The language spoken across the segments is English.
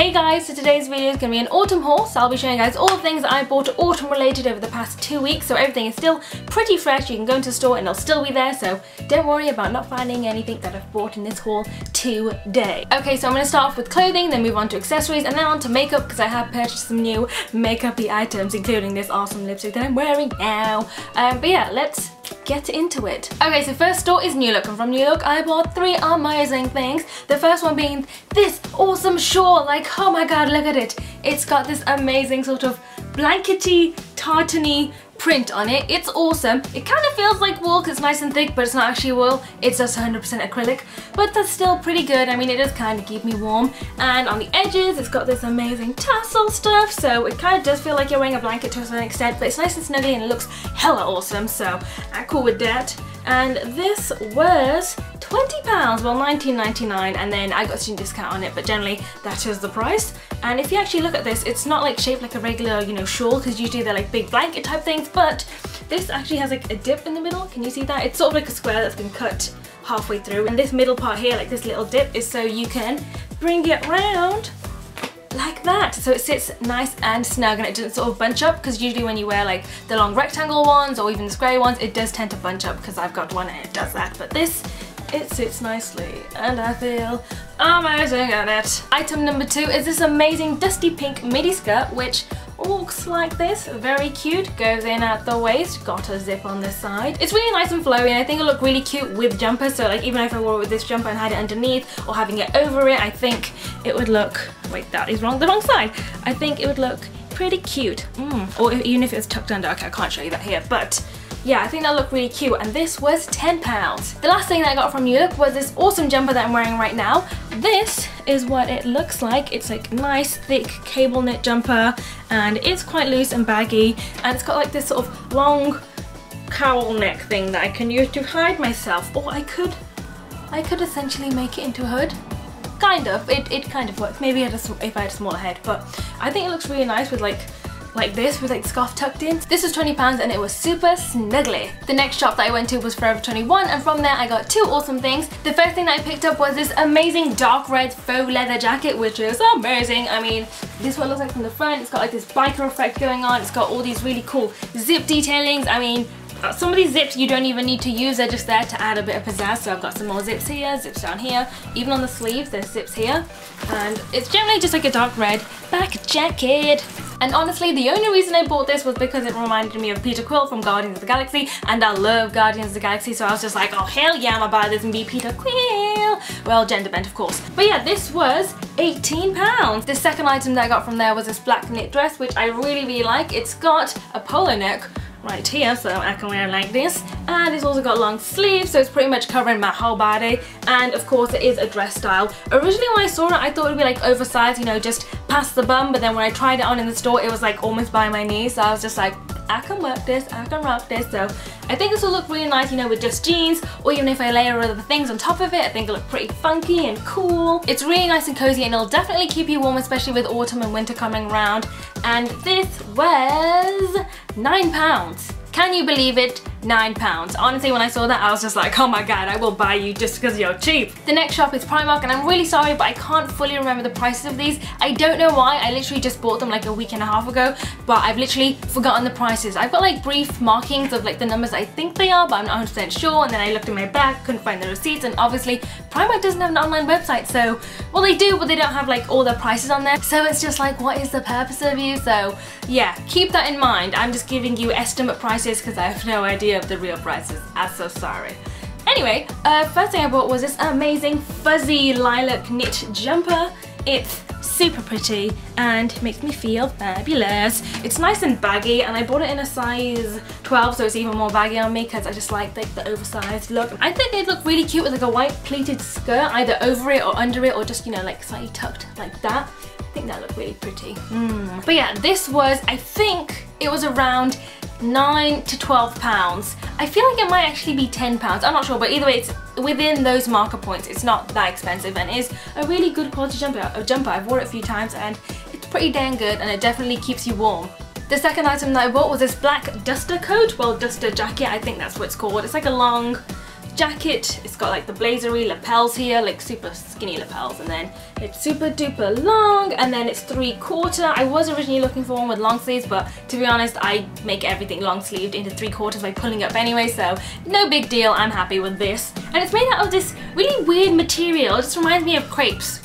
Hey guys, so today's video is going to be an autumn haul, so I'll be showing you guys all the things that I bought autumn related over the past 2 weeks, so everything is still pretty fresh. You can go into the store and it'll still be there, so don't worry about not finding anything that I've bought in this haul today. Okay, so I'm going to start off with clothing, then move on to accessories, and then on to makeup because I have purchased some new makeup-y items, including this awesome lipstick that I'm wearing now. But yeah, let's get into it. Okay, so first store is New Look, and from New Look I bought 3 amazing things. The first one being this awesome shawl. Like, oh my god, look at it. It's got this amazing sort of blankety, tartany print on it. It's awesome. It kind of feels like wool because it's nice and thick, but it's not actually wool. It's just 100% acrylic, but that's still pretty good. I mean, it does kind of keep me warm. And on the edges, it's got this amazing tassel stuff, so it kind of does feel like you're wearing a blanket to a certain extent, but it's nice and snuggly and it looks hella awesome, so I'm cool with that. And this was £20, well £19.99, and then I got a student discount on it, but generally that is the price. And if you actually look at this, it's not like shaped like a regular, you know, shawl, because usually they're like big blanket type things, but this actually has like a dip in the middle. Can you see that? It's sort of like a square that's been cut halfway through, and this middle part here, like this little dip, is so you can bring it round like that, so it sits nice and snug and it doesn't sort of bunch up, because usually when you wear like the long rectangle ones or even the square ones, it does tend to bunch up, because I've got one and it does that, but this, it sits nicely and I feel amazing at it. Item number 2 is this amazing dusty pink midi skirt, which looks like this. Very cute, goes in at the waist, got a zip on this side. It's really nice and flowy, and I think it'll look really cute with jumpers, so like even if I wore it with this jumper and had it underneath or having it over it, I think it would look, wait, that is wrong, the wrong side. I think it would look pretty cute. Or even if it was tucked under. Okay, I can't show you that here, but yeah, I think that'll look really cute, and this was £10. The last thing that I got from New Look was this awesome jumper that I'm wearing right now. This is what it looks like. It's like nice thick cable knit jumper, and it's quite loose and baggy, and it's got like this sort of long cowl neck thing that I can use to hide myself, or I could essentially make it into a hood. Kind of, it kind of works. Maybe if I had a smaller head, but I think it looks really nice with like this, with like the scarf tucked in. This was £20 and it was super snuggly. The next shop that I went to was Forever 21, and from there I got 2 awesome things. The first thing that I picked up was this amazing dark red faux leather jacket, which is amazing. I mean, this is what it looks like from the front. It's got like this biker effect going on. It's got all these really cool zip detailings. I mean, some of these zips you don't even need to use, they're just there to add a bit of pizzazz. So I've got some more zips here, zips down here, even on the sleeves there's zips here, and it's generally just like a dark red back jacket. And honestly, the only reason I bought this was because it reminded me of Peter Quill from Guardians of the Galaxy, and I love Guardians of the Galaxy, so I was just like, oh hell yeah, I'm gonna buy this and be Peter Quill. Well, gender bent of course. But yeah, this was £18. The second item that I got from there was this black knit dress, which I really like. It's got a polo neck right here, so I can wear it like this, and it's also got long sleeves, so it's pretty much covering my whole body, and of course it is a dress style. Originally when I saw it, I thought it would be like oversized, you know, just past the bum, but then when I tried it on in the store, it was like almost by my knees, so I was just like, I can work this, I can rock this. So I think this will look really nice, you know, with just jeans, or even if I layer other things on top of it, I think it'll look pretty funky and cool. It's really nice and cozy, and it'll definitely keep you warm, especially with autumn and winter coming around. And this was £9. Can you believe it? £9. Honestly, when I saw that, I was just like, oh my god, I will buy you just because you're cheap. The next shop is Primark, and I'm really sorry, but I can't fully remember the prices of these. I don't know why. I literally just bought them like a week and a half ago, but I've literally forgotten the prices. I've got like brief markings of like the numbers I think they are, but I'm not 100% sure, and then I looked in my bag, couldn't find the receipts, and obviously Primark doesn't have an online website, so, well they do, but they don't have like all their prices on there, so it's just like, what is the purpose of you? So yeah, keep that in mind. I'm just giving you estimate prices because I have no idea of the real prices. I'm so sorry. Anyway, first thing I bought was this amazing fuzzy lilac knit jumper. It's super pretty and makes me feel fabulous. It's nice and baggy, and I bought it in a size 12, so it's even more baggy on me because I just like the oversized look. I think they'd look really cute with like a white pleated skirt, either over it or under it, or just, you know, like slightly tucked like that. I think that looked really pretty. But yeah, this was, I think it was around £9 to £12. I feel like it might actually be £10. I'm not sure, but either way, it's within those marker points. It's not that expensive, and it is a really good quality jumper. I've worn it a few times and it's pretty dang good, and it definitely keeps you warm. The second item that I bought was this black duster coat, well, duster jacket, I think that's what it's called. It's like a long jacket. It's got like the blazery lapels here, like super skinny lapels, and then it's super duper long, and then it's 3/4. I was originally looking for one with long sleeves, but to be honest, I make everything long sleeved into 3/4 by pulling up anyway, so no big deal. I'm happy with this. And it's made out of this really weird material. It just reminds me of crepes,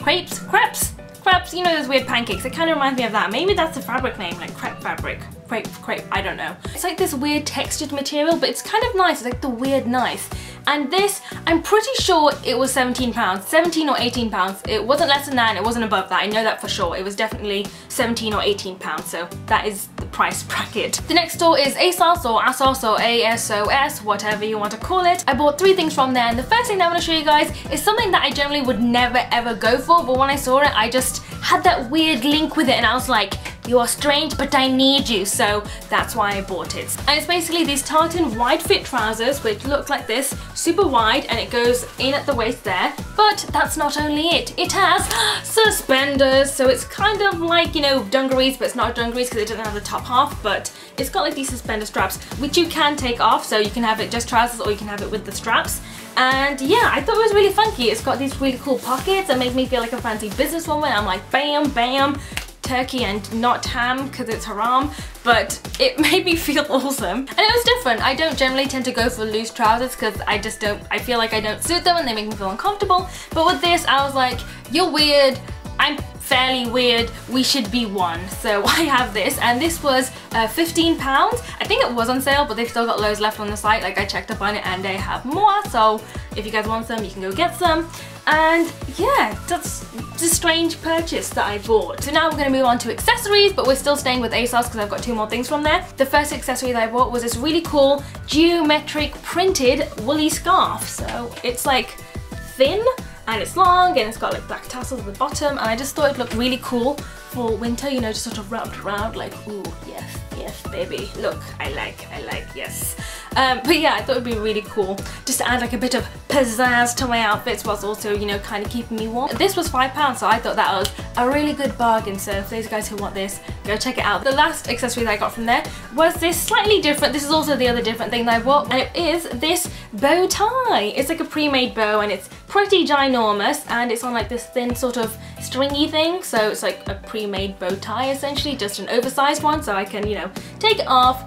you know, those weird pancakes. It kind of reminds me of that. Maybe that's the fabric name, like crepe fabric. Crepe, I don't know. It's like this weird textured material, but it's kind of nice. It's like the weird nice. And this, I'm pretty sure it was £17, 17 or 18 pounds. It wasn't less than that, and it wasn't above that. I know that for sure. It was definitely 17 or 18 pounds, so that is the price bracket. The next store is ASOS or ASOS or ASOS, whatever you want to call it. I bought 3 things from there, and the first thing that I want to show you guys is something that I generally would never ever go for, but when I saw it, I just had that weird link with it, and I was like, you are strange, but I need you, so that's why I bought it. And it's basically these tartan wide fit trousers, which look like this, super wide, and it goes in at the waist there. But that's not only it. It has suspenders, so it's kind of like, you know, dungarees, but it's not dungarees because it doesn't have the top half, but it's got like these suspender straps, which you can take off, so you can have it just trousers or you can have it with the straps. And yeah, I thought it was really funky. It's got these really cool pockets that make me feel like a fancy businesswoman. I'm like, bam, bam. Turkey and not ham because it's haram, but it made me feel awesome, and it was different. I don't generally tend to go for loose trousers because I feel like I don't suit them and they make me feel uncomfortable, but with this I was like, you're weird, I'm fairly weird, we should be one. So I have this, and this was £15. I think it was on sale, but they've still got loads left on the site. Like, I checked up on it and they have more, so if you guys want some, you can go get some. And yeah, that's a strange purchase that I bought. So now we're going to move on to accessories, but we're still staying with ASOS because I've got 2 more things from there. The first accessory that I bought was this really cool geometric printed woolly scarf. So it's like thin and it's long and it's got like black tassels at the bottom, and I just thought it looked really cool for winter, you know, just sort of wrapped around like, ooh, yes, yes, baby, look, I like, yes. But yeah, I thought it'd be really cool just to add like a bit of pizzazz to my outfits whilst also, you know, kind of keeping me warm. This was £5, so I thought that was a really good bargain, so for those guys who want this, go check it out. The last accessory that I got from there was this slightly different, this is also the other different thing that I bought, and it is this bow tie. It's like a pre-made bow and it's pretty ginormous, and it's on like this thin sort of stringy thing, so it's like a pre-made bow tie essentially, just an oversized one, so I can, you know, take it off,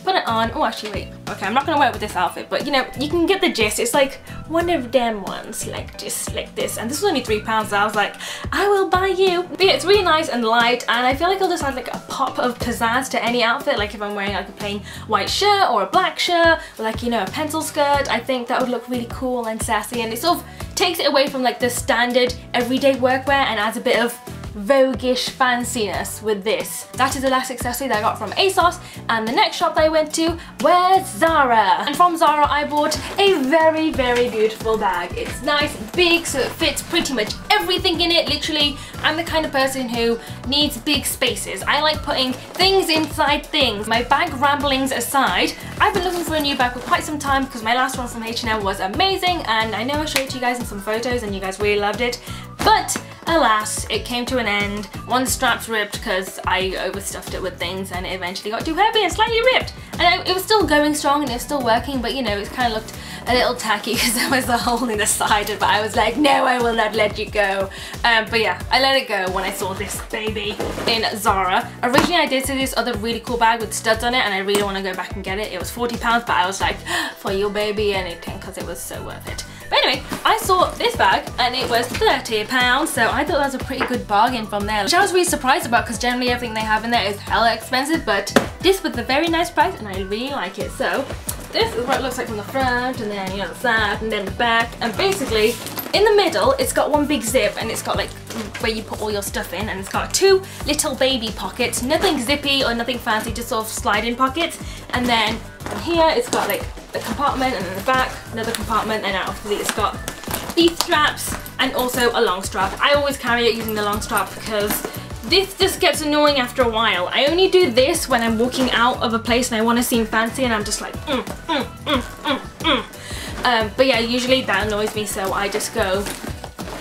put it on. Oh, actually, wait. Okay, I'm not gonna wear it with this outfit, but you know, you can get the gist. It's like one of them ones, like just like this. And this was only £3, so I was like, I will buy you. But yeah, it's really nice and light, and I feel like it'll just add like a pop of pizzazz to any outfit. Like if I'm wearing like a plain white shirt or a black shirt, or like, you know, a pencil skirt, I think that would look really cool and sassy, and it sort of takes it away from like the standard everyday workwear and adds a bit of voguish fanciness with this. That is the last accessory that I got from ASOS, and the next shop that I went to was ZARA. And from ZARA I bought a very, very beautiful bag. It's nice and big, so it fits pretty much everything in it. Literally, I'm the kind of person who needs big spaces. I like putting things inside things. My bag ramblings aside, I've been looking for a new bag for quite some time because my last one from H&M was amazing, and I know I showed it to you guys in some photos and you guys really loved it, but alas, it came to an end. One strap's ripped because I overstuffed it with things and it eventually got too heavy and slightly ripped. And it was still going strong and it was still working, but you know, it kind of looked a little tacky because there was a hole in the side, but I was like, no, I will not let you go. But yeah, I let it go when I saw this baby in ZARA. Originally I did see this other really cool bag with studs on it, and I really want to go back and get it. It was £40, but I was like, for you baby, anything, because it was so worth it. But anyway, I saw this bag and it was £30, so I thought that was a pretty good bargain from there, which I was really surprised about because generally everything they have in there is hella expensive, but this was a very nice price and I really like it. So this is what it looks like from the front, and then, you know, the side, and then the back, and basically in the middle it's got one big zip and it's got like where you put all your stuff in, and it's got 2 little baby pockets, nothing zippy or nothing fancy, just sort of slide-in pockets, and then from here it's got like a compartment, and then the back another compartment, and obviously it's got these straps and also a long strap. I always carry it using the long strap because this just gets annoying after a while. I only do this when I'm walking out of a place and I want to seem fancy and I'm just like but yeah, usually that annoys me, so I just go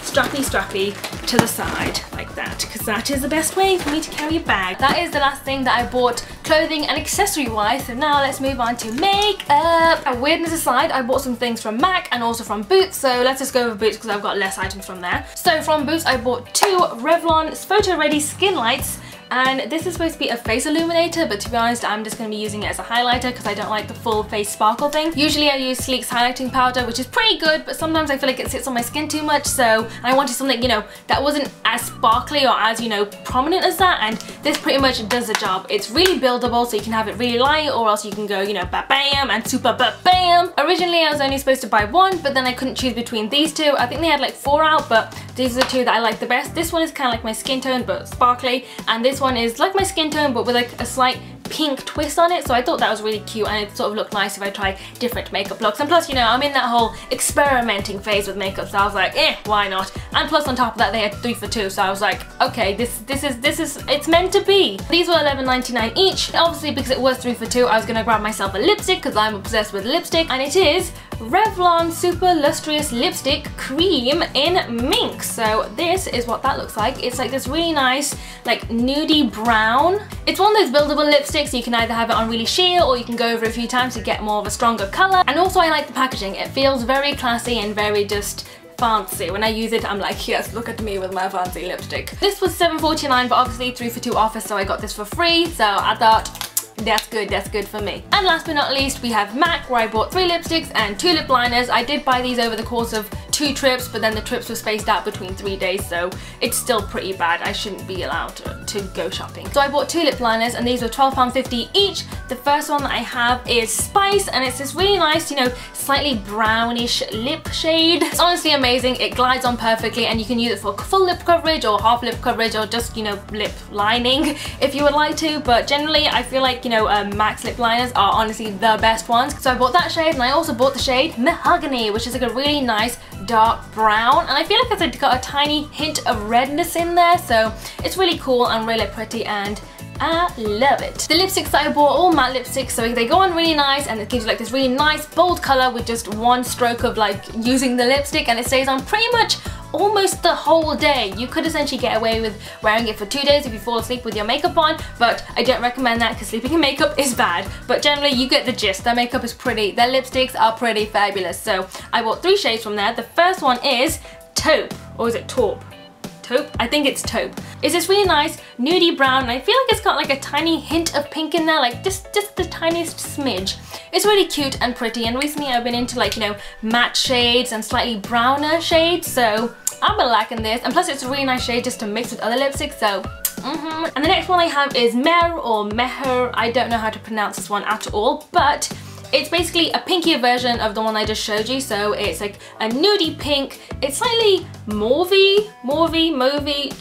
strappy to the side like that, because that is the best way for me to carry a bag. That is the last thing that I bought clothing and accessory wise. So now let's move on to makeup. Weirdness aside, I bought some things from MAC and also from Boots, so let's just go over Boots because I've got less items from there. So from Boots I bought 2 Revlon Photo Ready Skin Lights. And this is supposed to be a face illuminator, but to be honest, I'm just going to be using it as a highlighter because I don't like the full face sparkle thing. Usually I use Sleek's highlighting powder, which is pretty good, but sometimes I feel like it sits on my skin too much, so I wanted something, you know, that wasn't as sparkly or as, you know, prominent as that, and this pretty much does the job. It's really buildable, so you can have it really light, or else you can go, you know, ba-bam and super ba-bam. Originally I was only supposed to buy 1, but then I couldn't choose between these 2. I think they had like 4 out, but these are the 2 that I like the best. This one is kind of like my skin tone, but sparkly, and this one is like my skin tone, but with like a slight pink twist on it, so I thought that was really cute, and it sort of looked nice if I try different makeup looks. And plus, you know, I'm in that whole experimenting phase with makeup, so I was like, why not? And plus on top of that they had 3 for 2, so I was like, okay, this is it's meant to be. These were $11.99 each. Obviously because it was 3 for 2, I was gonna grab myself a lipstick because I'm obsessed with lipstick, and it is Revlon Super Lustrous Lipstick Cream in Mink. So this is what that looks like. It's like this really nice like nudie brown. It's one of those buildable lipsticks, so you can either have it on really sheer or you can go over it a few times to get more of a stronger colour. And also I like the packaging. It feels very classy and very just fancy. When I use it I'm like, yes, look at me with my fancy lipstick. This was $7.49, but obviously 3 for 2 offer, so I got this for free, so I thought that's good for me. And last but not least we have MAC, where I bought 3 lipsticks and 2 lip liners. I did buy these over the course of 2 trips, but then the trips were spaced out between 3 days, so it's still pretty bad. I shouldn't be allowed to go shopping. So I bought 2 lip liners and these were £12.50 each. The first one that I have is Spice, and it's this really nice, you know, slightly brownish lip shade. It's honestly amazing. It glides on perfectly, and you can use it for full lip coverage or half lip coverage or just, you know, lip lining if you would like to, but generally I feel like, you know, MAC's lip liners are honestly the best ones. So I bought that shade, and I also bought the shade Mahogany, which is like a really nice dark brown, and I feel like it's got a tiny hint of redness in there, so it's really cool and really pretty, and I love it. The lipsticks that I bought are all matte lipsticks, so they go on really nice, and it gives you like this really nice bold colour with just one stroke of like using the lipstick, and it stays on pretty much almost the whole day. You could essentially get away with wearing it for 2 days if you fall asleep with your makeup on, but I don't recommend that because sleeping in makeup is bad. But generally you get the gist. Their makeup is pretty, their lipsticks are pretty fabulous. So I bought 3 shades from there. The first one is Taupe, or is it Taupe? Taupe? I think it's Taupe. It's this really nice nudie brown, and I feel like it's got like a tiny hint of pink in there, like just the tiniest smidge. It's really cute and pretty, and recently I've been into like, you know, matte shades and slightly browner shades, so I've been liking this, and plus it's a really nice shade just to mix with other lipsticks, so And the next one I have is Mer or Meher. I don't know how to pronounce this one at all, but it's basically a pinkier version of the one I just showed you. So it's like a nudie pink. It's slightly mauvey,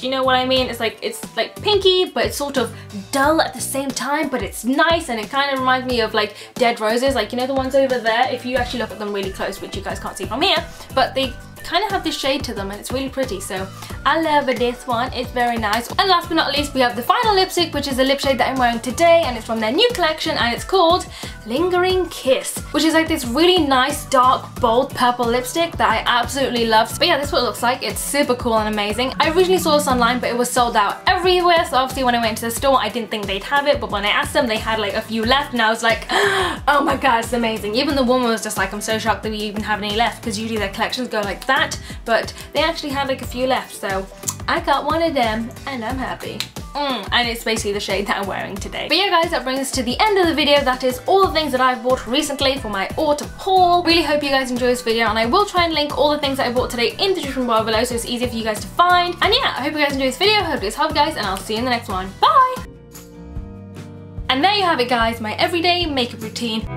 do you know what I mean? It's like pinky, but it's sort of dull at the same time, but it's nice, and it kind of reminds me of like dead roses, like, you know, the ones over there, if you actually look at them really close, which you guys can't see from here, but they kind of have this shade to them, and it's really pretty, so I love this one. It's very nice. And last but not least, we have the final lipstick, which is the lip shade that I'm wearing today, and it's from their new collection, and it's called Lingering Kiss, which is like this really nice dark bold purple lipstick that I absolutely love. But yeah, this is what it looks like. It's super cool and amazing. I originally saw this online, but it was sold out everywhere, so obviously when I went to the store I didn't think they'd have it, but when I asked them they had like a few left, and I was like, oh my god, it's amazing. Even the woman was just like, I'm so shocked that we even have any left, because usually their collections go like that, but they actually had like a few left, so I got one of them and I'm happy. And it's basically the shade that I'm wearing today. But yeah guys, that brings us to the end of the video. That is all the things that I've bought recently for my autumn haul. Really hope you guys enjoy this video, and I will try and link all the things that I bought today in the description bar below, so it's easier for you guys to find. And yeah, I hope you guys enjoy this video. Hope it's helped guys, and I'll see you in the next one. Bye! And there you have it guys, my everyday makeup routine.